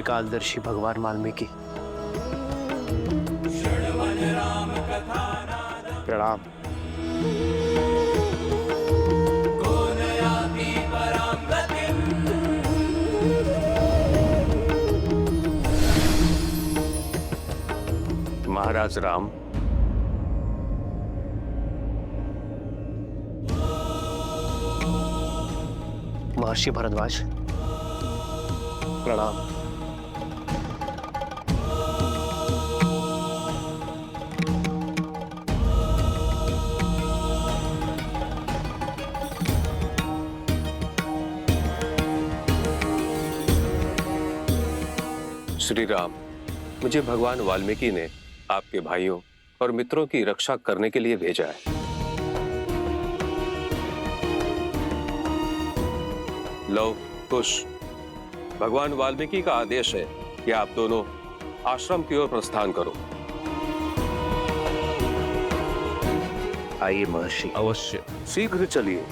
त्रिकालदर्शी भगवान वाल्मीकि। प्रणाम। महाराज राम, महर्षि भरद्वाज, प्रणाम। श्री राम, मुझे भगवान वाल्मीकि ने आपके भाइयों और मित्रों की रक्षा करने के लिए भेजा है। लव, कुश, भगवान वाल्मीकि का आदेश है कि आप दोनों आश्रम की ओर प्रस्थान करो। आइए महर्षि। अवश्य, शीघ्र चलिए।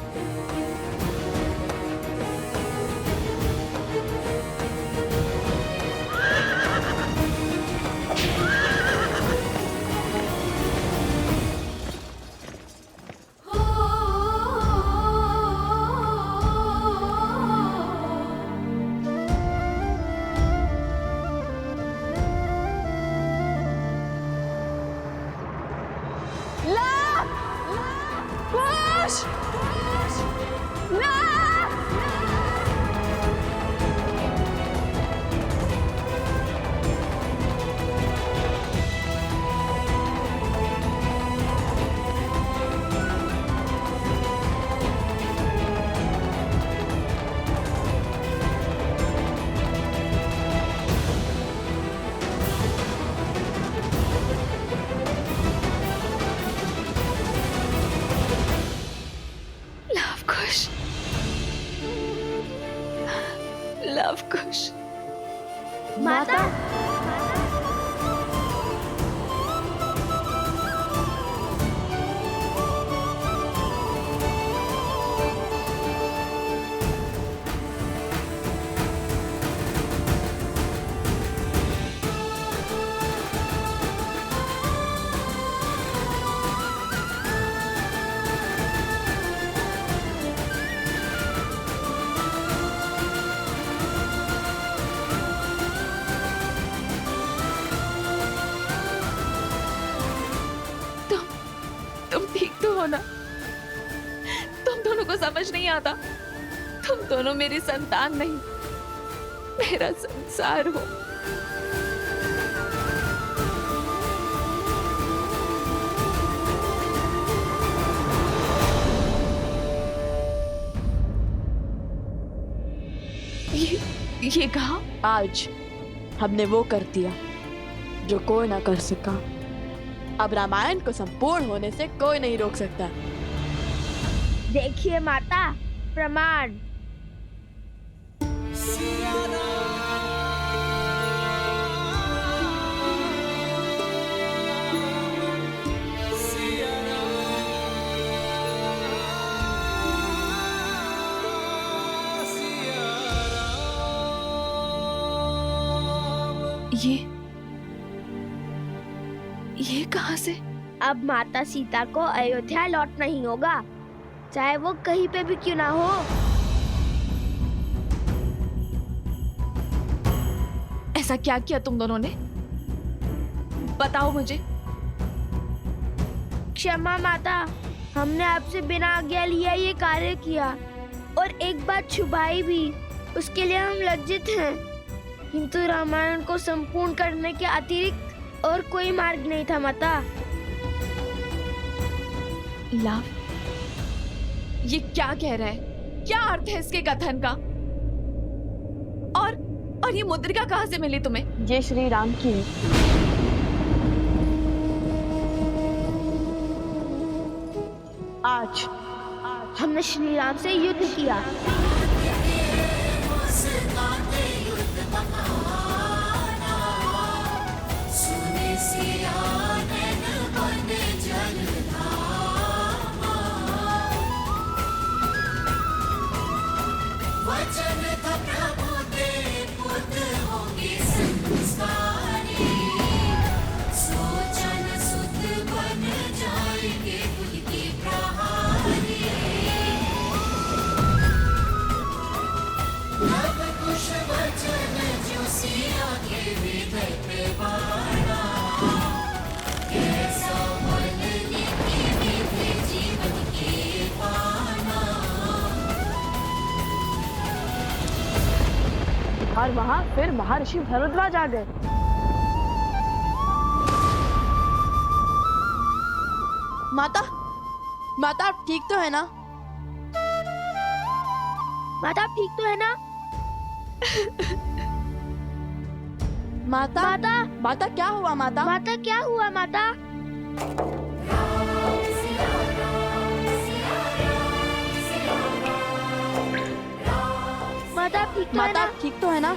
लव कुश। माता, तुम ठीक तो हो ना? तुम दोनों को समझ नहीं आता? तुम दोनों मेरी संतान नहीं, मेरा संसार हो। ये कहा? आज हमने वो कर दिया जो कोई ना कर सका। अब रामायण को संपूर्ण होने से कोई नहीं रोक सकता। देखिए माता, प्रमाण। ये कहां से? अब माता सीता को अयोध्या लौटना ही होगा, चाहे वो कहीं पे भी क्यों ना हो। ऐसा क्या किया तुम दोनों ने? बताओ मुझे। क्षमा माता, हमने आपसे बिना आज्ञा लिया ये कार्य किया और एक बात छुपाई भी, उसके लिए हम लज्जित हैं। किंतु रामायण को संपूर्ण करने के अतिरिक्त और कोई मार्ग नहीं था माता। लव, ये क्या कह रहा है? क्या अर्थ है इसके कथन का? और ये मुद्रिका कहां से मिली तुम्हें? ये श्री राम की है। आज हमने श्री राम से युद्ध किया। वचन था प्रभु दे पुत्र होंगे और वहां फिर महर्षि भरद्वाज आ गए। माता, माता आप ठीक तो है ना? माता आप ठीक तो है ना? माता, माता, माता क्या हुआ माता? माता क्या हुआ माता? माता आप ठीक तो है माता ना? आप ठीक तो है ना?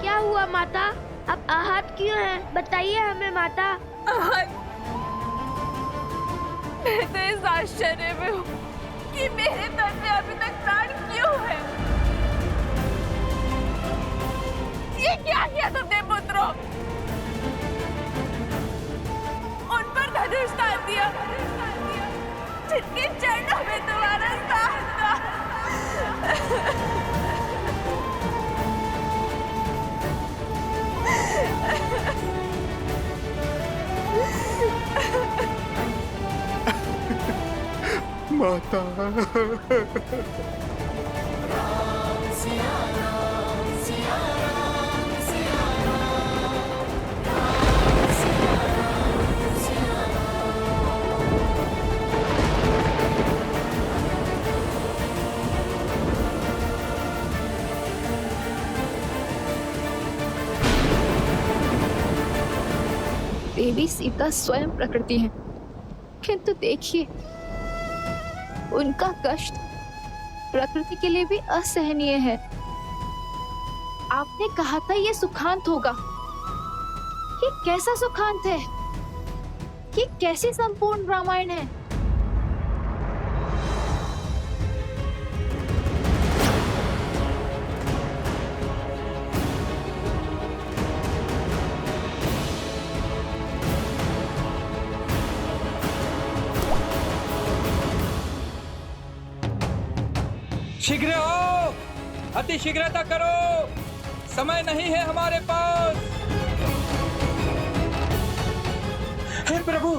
क्या हुआ माता? आप आहत क्यों हैं? बताइए हमें माता। मैं तो इस आश्चर्य में हूँ कि मेरे तन में अभी तक प्राण क्यों है। ये क्या किया तुमने पुत्रों? उन पर धनुष तान दिया, जिनके चरणों में तुम्हारा स्थान था। माता। देवी सीता स्वयं प्रकृति है, किंतु देखिए उनका कष्ट प्रकृति के लिए भी असहनीय है। आपने कहा था ये सुखांत होगा। ये कैसा सुखांत है? ये कैसी संपूर्ण रामायण है? शीघ्र हो, अति शीघ्रता करो, समय नहीं है हमारे पास। हे प्रभु,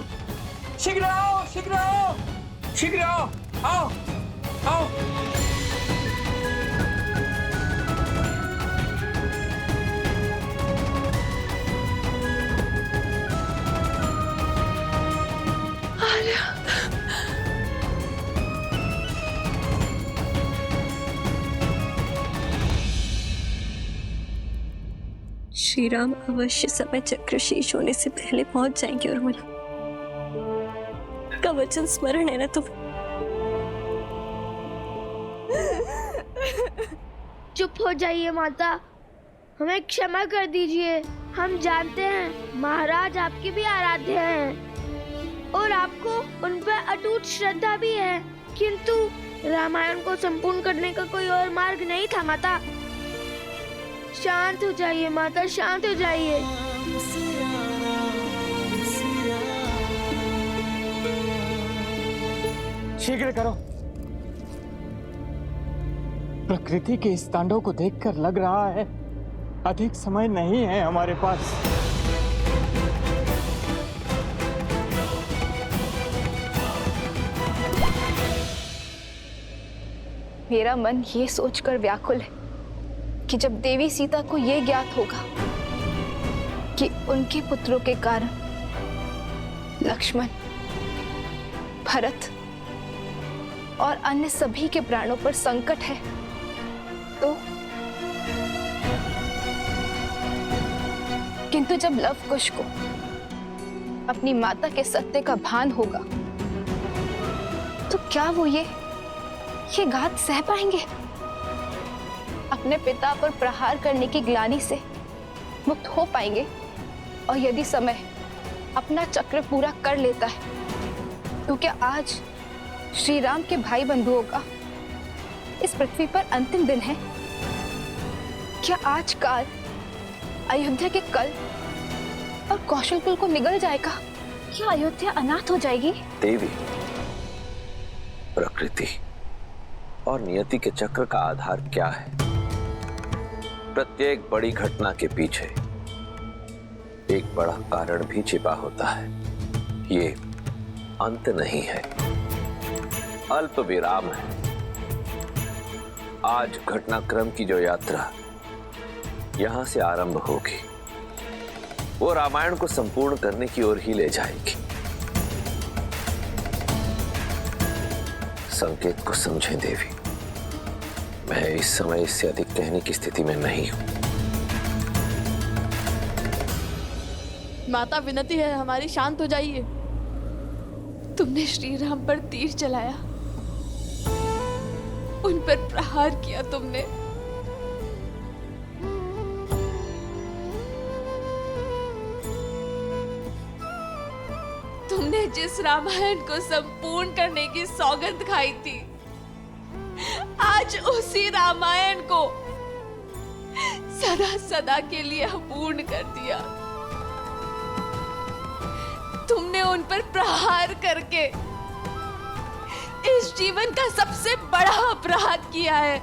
शीघ्र आओ, शीघ्र आओ, शीघ्र आओ, आओ, आओ। श्री राम अवश्य समय चक्र शेष होने से पहले पहुंच जाएंगे। और मन का वचन स्मरण है ना तुम्हें? चुप हो जाइए माता, हमें क्षमा कर दीजिए। हम जानते हैं महाराज आपके भी आराध्य हैं और आपको उन पर अटूट श्रद्धा भी है, किंतु रामायण को संपूर्ण करने का कोई और मार्ग नहीं था माता। शांत हो जाइए माता, शांत हो जाइए। शीघ्र करो। प्रकृति के इस तांडव को देखकर लग रहा है अधिक समय नहीं है हमारे पास। मेरा मन ये सोचकर व्याकुल है कि जब देवी सीता को यह ज्ञात होगा कि उनके पुत्रों के कारण लक्ष्मण, भरत और अन्य सभी के प्राणों पर संकट है, तो किंतु जब लव कुश को अपनी माता के सत्य का भान होगा तो क्या वो ये घात सह पाएंगे? अपने पिता पर प्रहार करने की ग्लानि से मुक्त हो पाएंगे? और यदि समय अपना चक्र पूरा कर लेता है तो क्या आज श्री राम के भाई बंधुओं का इस पृथ्वी पर अंतिम दिन है? क्या आज काल, अयोध्या के कल और कौशलपुर को निगल जाएगा? क्या अयोध्या अनाथ हो जाएगी? देवी, प्रकृति और नियति के चक्र का आधार क्या है? प्रत्येक बड़ी घटना के पीछे एक बड़ा कारण भी छिपा होता है। ये अंत नहीं है, अल्प विराम है। आज घटनाक्रम की जो यात्रा यहां से आरंभ होगी, वो रामायण को संपूर्ण करने की ओर ही ले जाएगी। संकेत को समझें देवी, मैं इस समय इससे अधिक कहने की स्थिति में नहीं हूं। माता विनती है हमारी, शांत हो जाइए। तुमने श्री राम पर तीर चलाया, उन पर प्रहार किया तुमने। तुमने जिस रामायण को संपूर्ण करने की सौगंध खाई थी, आज उसी रामायण को सदा सदा के लिए अपूर्ण कर दिया। तुमने उन पर प्रहार करके इस जीवन का सबसे बड़ा अपराध किया है।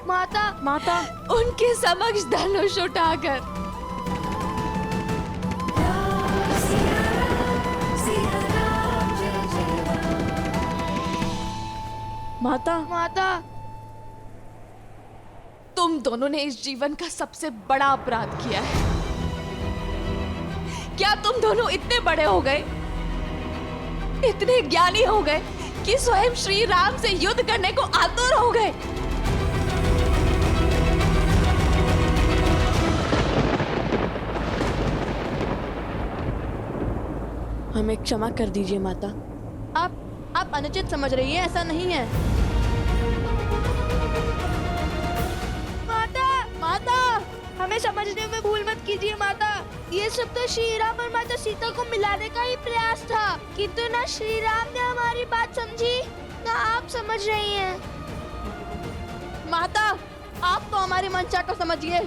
माता उनके समक्ष धनुष उठाकर माता तुम दोनों ने इस जीवन का सबसे बड़ा अपराध किया है। क्या तुम दोनों इतने बड़े हो गए, इतने ज्ञानी हो गए कि स्वयं श्री राम से युद्ध करने को आतुर हो गए? हमें क्षमा कर दीजिए माता। आप अनुचित समझ रही हैं, ऐसा नहीं है। माता हमें समझने में भूल मत कीजिए माता। ये सब तो श्री राम और माता सीता को मिलाने का ही प्रयास था, किंतु ना श्री राम ने हमारी बात समझी, ना आप समझ रही हैं। माता आप तो हमारी मंशा को समझिए।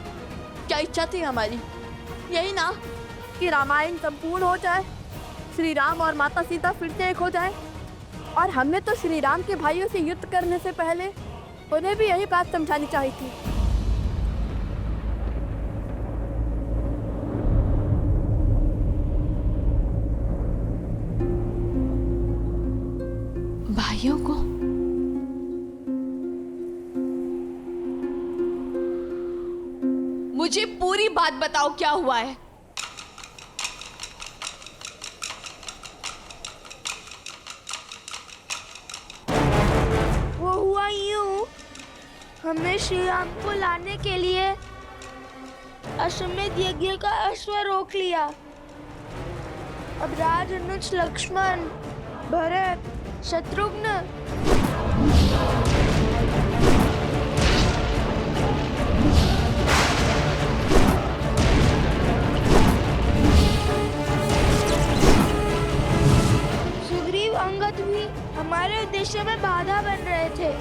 क्या इच्छा थी हमारी? यही ना कि रामायण संपूर्ण हो जाए, श्री राम और माता सीता फिर से एक हो जाए। और हमने तो श्री राम के भाइयों से युद्ध करने से पहले उन्हें भी यही बात समझानी चाहिए थी। भाइयों को? मुझे पूरी बात बताओ, क्या हुआ है? वो हुआ यूं, हमने श्री राम को लाने के लिए अश्वमेध यज्ञ का अश्व रोक लिया। अब राज अनुज लक्ष्मण, भरत, शत्रुघ्न सुग्रीव, अंगद भी हमारे उद्देश्य में बाधा बन रहे थे।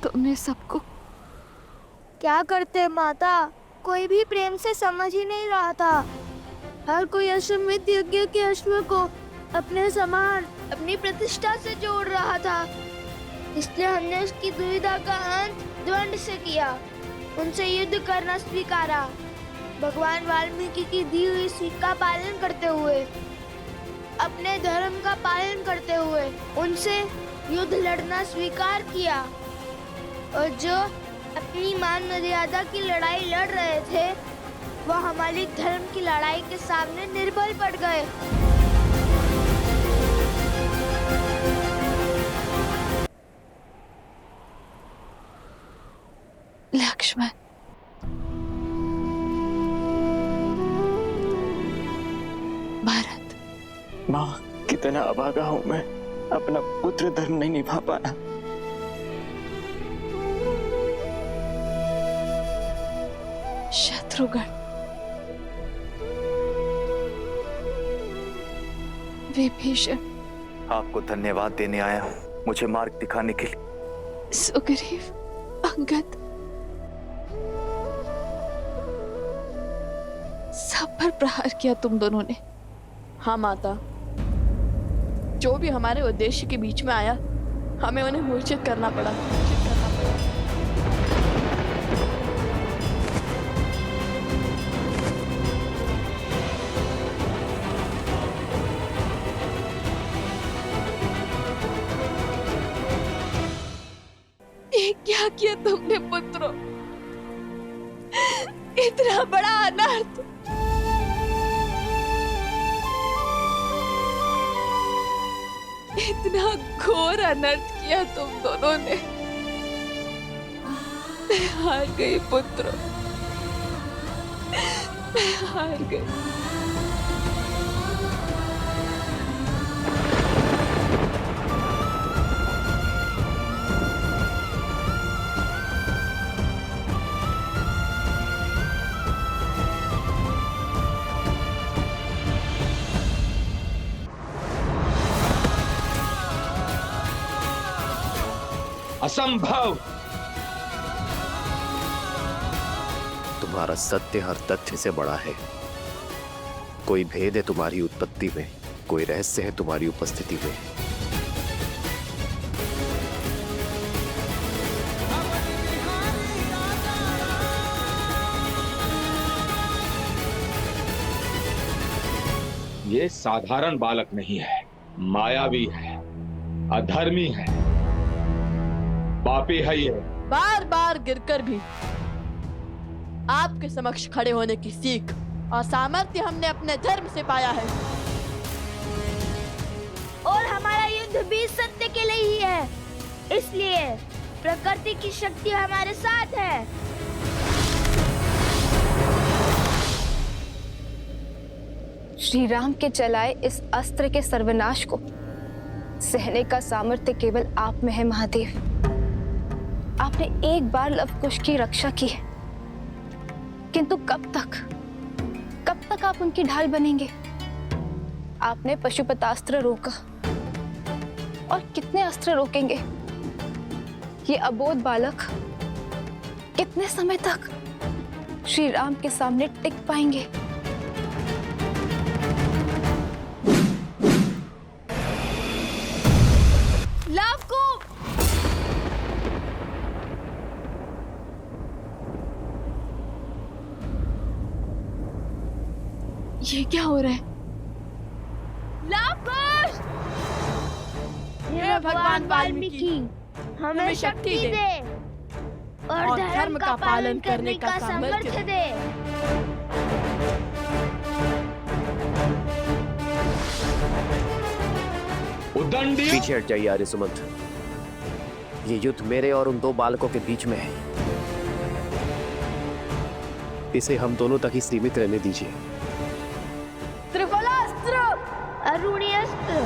तुमने सबको क्या करते माता, कोई भी प्रेम से समझ ही नहीं रहा था। हर कोई अश्वमेध यज्ञ के अश्व को अपने समान, अपनी प्रतिष्ठा से जोड़ रहा था। इसलिए हमने उसकी दुविधा का अंत द्वंद से किया, उनसे युद्ध करना स्वीकारा। भगवान वाल्मीकि की दी हुई सीख का पालन करते हुए, अपने धर्म का पालन करते हुए उनसे युद्ध लड़ना स्वीकार किया। और जो अपनी मान मर्यादा की लड़ाई लड़ रहे थे, वह हमारी धर्म की लड़ाई के सामने निर्बल पड़ गए। लक्ष्मण, भारत। माँ, कितना अभागा हूं मैं, अपना पुत्र धर्म नहीं निभा पाया। शत्रुघ्न, विभीषण, आपको धन्यवाद देने आया हूँ, मुझे मार्ग दिखाने के लिए। सुग्रीव, अंगद, सब पर प्रहार किया तुम दोनों ने। हाँ माता, जो भी हमारे उद्देश्य के बीच में आया, हमें उन्हें मूर्छित करना पड़ा। ये क्या किया तुमने पुत्रों? इतना बड़ा अनर्थ! इतना घोर अनर्थ किया तुम दोनों ने। मैं हार गई पुत्रों, मैं हार गई। असंभव! तुम्हारा सत्य हर तथ्य से बड़ा है। कोई भेद है तुम्हारी उत्पत्ति में, कोई रहस्य है तुम्हारी उपस्थिति में। ये साधारण बालक नहीं है, मायावी है, अधर्मी है, पापी है। ये बार बार गिरकर भी आपके समक्ष खड़े होने की सीख और सामर्थ्य हमने अपने धर्म से पाया है। और हमारा युद्ध भी सत्य के लिए ही है, इसलिए प्रकृति की शक्ति हमारे साथ है। श्री राम के चलाए इस अस्त्र के सर्वनाश को सहने का सामर्थ्य केवल आप में है महादेव। आपने एक बार लवकुश की रक्षा की है, किंतु कब तक आप उनकी ढाल बनेंगे? आपने पशुपतास्त्र रोका, और कितने अस्त्र रोकेंगे? ये अबोध बालक कितने समय तक श्री राम के सामने टिक पाएंगे? ये क्या हो रहा है? लवकुश! हे भगवान वाल्मीकि, हमें शक्ति दे और धर्म का पालन करने का सामर्थ्य दे। उदंडी! पीछे हट जाइए आर्य सुमंत। ये युद्ध मेरे और उन दो बालकों के बीच में है। इसे हम दोनों तक ही सीमित रहने दीजिए। त्रिफलास्त्र, अरुणी अस्त्र,